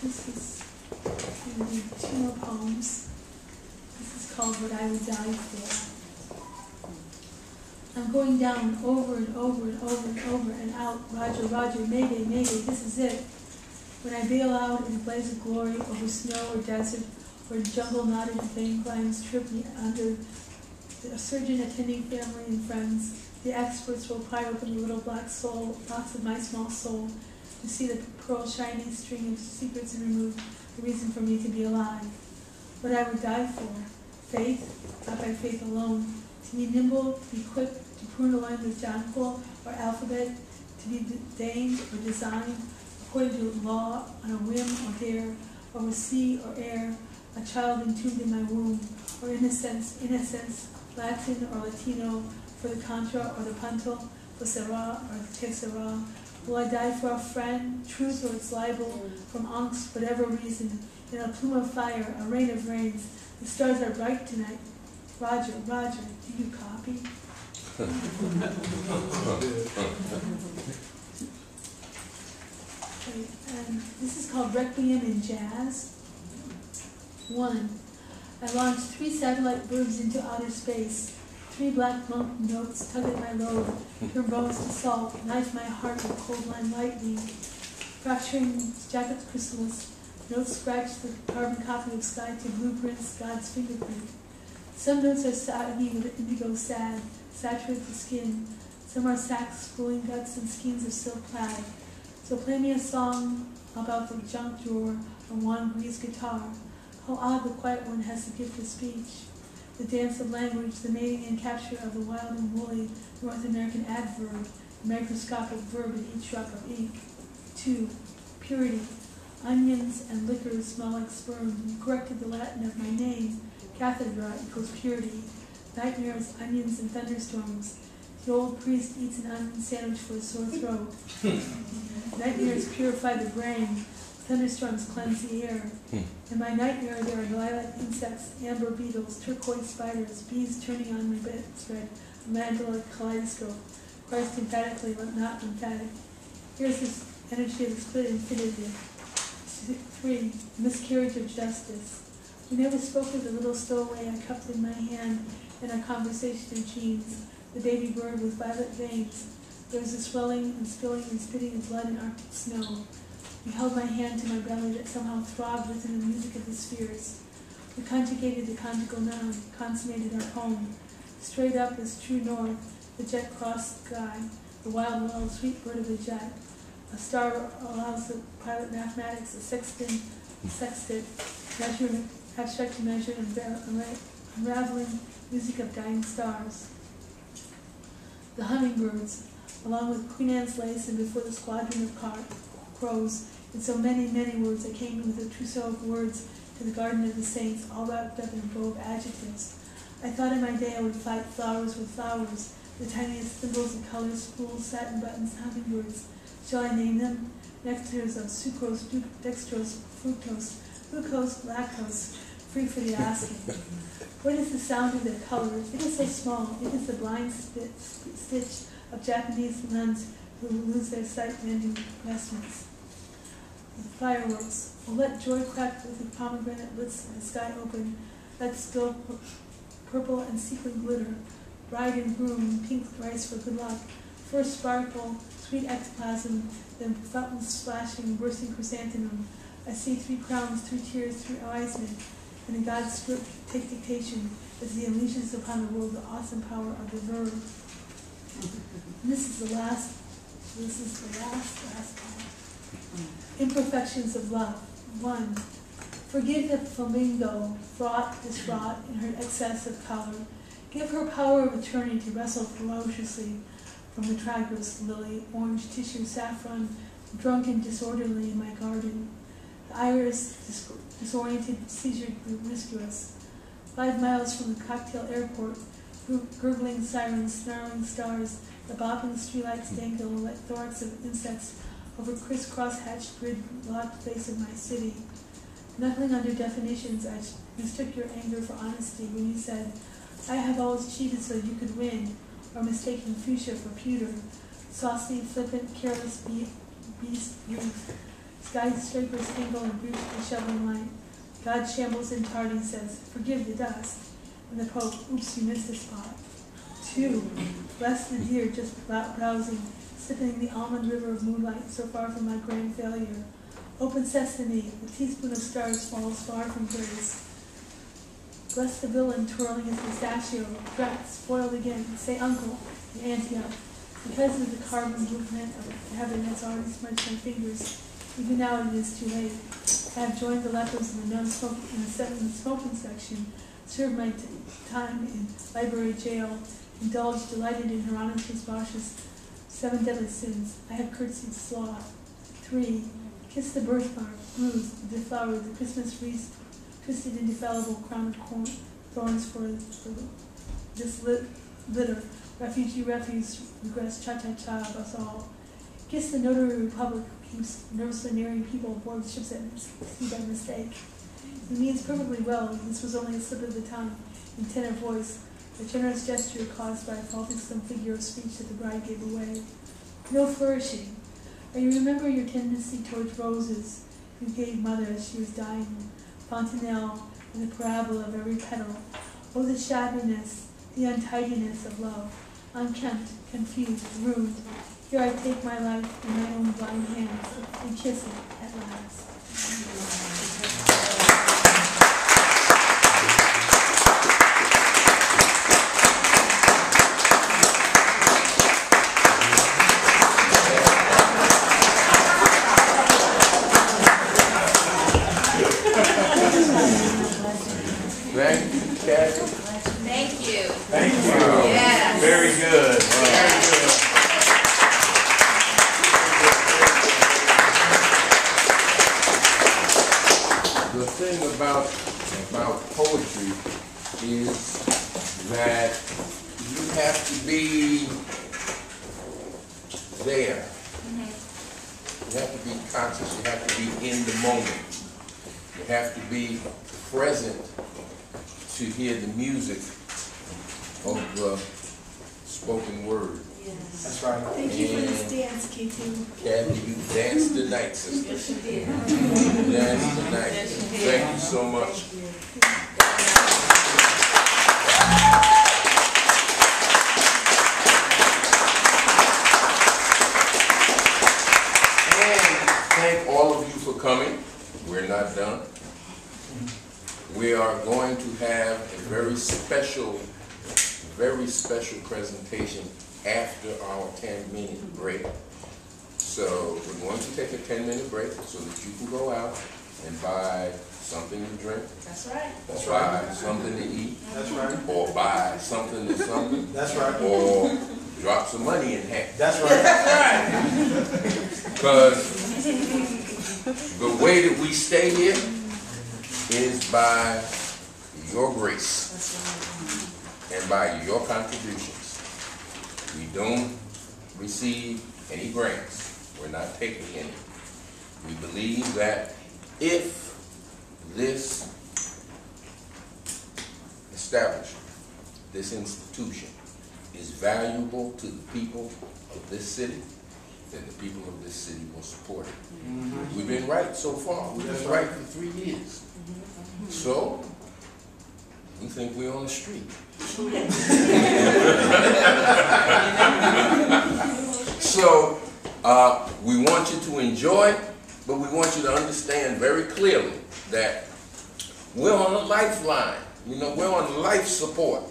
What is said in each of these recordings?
This is going to be 2 more poems. This is called What I Would Die For. I'm going down over and over and over and over and out. Roger, Roger, Mayday, Mayday, this is it. When I bail out in a blaze of glory over snow or desert or jungle knotted vein climbs trip me under, the surgeon attending family and friends, the experts will pry open the little black soul, box of my small soul, to see the pearl shining string of secrets and remove the reason for me to be alive. What I would die for, faith, not by faith alone, to be nimble, to be quick, to prune a line with jonquil or alphabet, to be deigned or designed according to law, on a whim or dare, over sea or air, a child entombed in my womb, or in a sense, Latin or Latino, for the contra or the punto, for sera or te sera. Will I die for a friend, truth or its libel, from angst, whatever reason, in a plume of fire, a rain of rains? The stars are bright tonight. Roger, Roger, do you copy? Okay, and this is called Requiem in Jazz. 1. I launched 3 satellite birds into outer space. 3 black monk notes tug at my load, turn bones to salt, knife my heart with cold line lightning. Fracturing jacket's chrysalis, notes scratch the carbon copy of sky to blueprints, God's fingerprint. Some notes are saggy with indigo sad, saturate the skin. Some are sacks, spooling guts, and skeins of silk clad. So play me a song about the junk drawer on Juan Bree's guitar. How odd the quiet one has the gift of speech. The dance of language, the mating and capture of the wild and woolly North American adverb, the microscopic verb in each drop of ink. 2. Purity. Onions and liquor smell like sperm. You corrected the Latin of my name. Cathedra equals purity. Nightmares, onions, and thunderstorms. The old priest eats an onion sandwich for a sore throat. Nightmares purify the brain. Thunderstorms cleanse the air. In my nightmare there are lilac insects, amber beetles, turquoise spiders, bees turning on my bedspread, a mandala kaleidoscope. Christ emphatically, but not emphatic. Here's this energy of the split infinitive. 3. Miscarriage of justice. We never spoke of the little stowaway I cupped in my hand in our conversation of jeans, the baby bird with violet veins. There was a swelling and spilling and spitting of blood in Arctic snow. You held my hand to my belly that somehow throbbed within the music of the spheres. We conjugated the conjugal noun, consummated our poem. Straight up is true north, the jet crossed sky, the wild, sweet bird of the jet. A star allows the pilot mathematics, a sextant, measuring, abstract to measure, and unraveling music of dying stars. The hummingbirds, along with Queen Anne's lace and before the squadron of crows, and so many, many words that came with a trousseau of words to the garden of the saints, all wrapped up in a bow of adjectives. I thought in my day I would fight flowers with flowers, the tiniest thimbles of colors, spools, satin buttons, hummingbirds. Shall I name them? Nectars of sucrose, dextrose, fructose, glucose, lactose, free for the asking. What is the sound of their color? It is so small. It is the blind stitch of Japanese nuns who lose their sight mending vestments. The fireworks. Oh, let joy crack with the pomegranate lips and the sky open. Let spill purple and sequin glitter. Bride and groom, pink rice for good luck. First sparkle, sweet ectoplasm, then fountains splashing, bursting chrysanthemum. I see 3 crowns, 3 tears, 3 wise men, and in God's script take dictation as he unleashes upon the world the awesome power of the verb. And this is the last part. Imperfections of love. 1. Forgive the flamingo, fraught, distraught in her excess of color. Give her power of attorney to wrestle ferociously from the trigress lily, orange tissue, saffron, drunk and disorderly in my garden. The iris, disoriented, seizure promiscuous. 5 miles from the cocktail airport, gurgling sirens, snarling stars, the bobbing streetlights dangle like thorax of insects over crisscross hatched grid-locked face of my city. Knuckling under definitions, I mistook your anger for honesty when you said, I have always cheated so you could win, or mistaking fuchsia for pewter. Saucy, flippant, careless beast youth. Skyscrapers tangle and breach the shoveling light. God shambles in tardy, says, forgive the dust. And the Pope, oops, you missed a spot. 2, bless the deer just browsing, sipping the almond river of moonlight so far from my grand failure. Open sesame, a teaspoon of stars falls far from grace. Bless the villain twirling his pistachio, drat, spoiled again, say uncle, and auntie up. Because of the carbon movement of heaven has already smudged my fingers, even now it is too late. I have joined the lepers in the non-smoking in the smoking section, served my time in library jail, indulged, delighted in Hieronymus Bosch's 7 deadly sins. I have curtsied sloth. 3, kiss the birthmark, bruised, deflowered, the Christmas wreath, twisted into fallible crown of thorns for this litter. Refugee, refuse, regress, cha-cha-cha of us all. Kiss the notary republic who keeps nervously nearing people aboard the ships at sea by mistake. He means perfectly well. This was only a slip of the tongue, in tenor voice, a generous gesture caused by faulting some figure of speech that the bride gave away. No flourishing. Or you remember your tendency towards roses you gave mother as she was dying, fontanelle, and the parabola of every petal. Oh, the shabbiness, the untidiness of love, unkempt, confused, ruined. Here I take my life in my own blind hands and kiss it at last. Thank you, Kathy. Thank you. Thank you. Yes. Very good. Very good. The thing about poetry is that you have to be there. You have to be conscious. You have to be in the moment. You have to be present to hear the music of the spoken word. Yes. That's right. Thank you for this dance, K2. Kathy, you danced the night, sister. Yes, you did. You danced the night. Yes, you did. Thank you so much. And thank all of you for coming. We're not done. We are going to have a very special presentation after our 10-minute break. So we're going to take a 10-minute break so that you can go out and buy something to drink. That's right. That's right. Buy something to eat. That's right. Or buy something to something. That's right. Or drop some money in hat. That's right. Because the way that we stay here is by your grace and by your contributions. We don't receive any grants. We're not taking any. We believe that if this establishment, this institution, is valuable to the people of this city, then the people of this city will support it. We've been right so far. We've been right for 3 years. So, we think we're on the street. So, we want you to enjoy, but we want you to understand very clearly that we're on a lifeline. You know, we're on life support.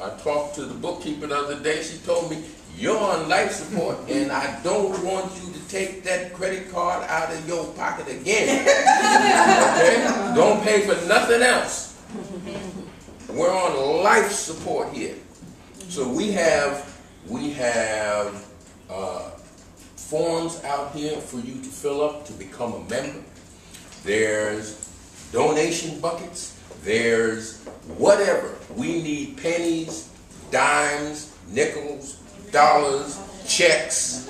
I talked to the bookkeeper the other day. She told me, you're on life support, and I don't want you to take that credit card out of your pocket again. Okay? Don't pay for nothing else. We're on life support here. So we have forms out here for you to fill up to become a member. There's donation buckets. There's whatever. We need pennies, dimes, nickels, dollars, checks.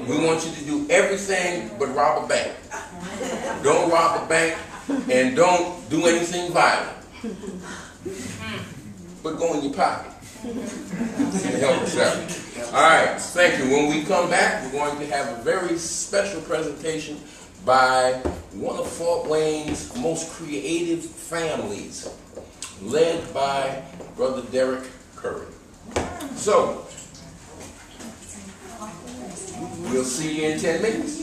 We want you to do everything but rob a bank. Don't rob a bank and don't do anything violent. But go in your pocket. Help us out. All right, thank you. When we come back, we're going to have a very special presentation by one of Fort Wayne's most creative families, led by Brother Derek Curry. So, we'll see you in 10 minutes.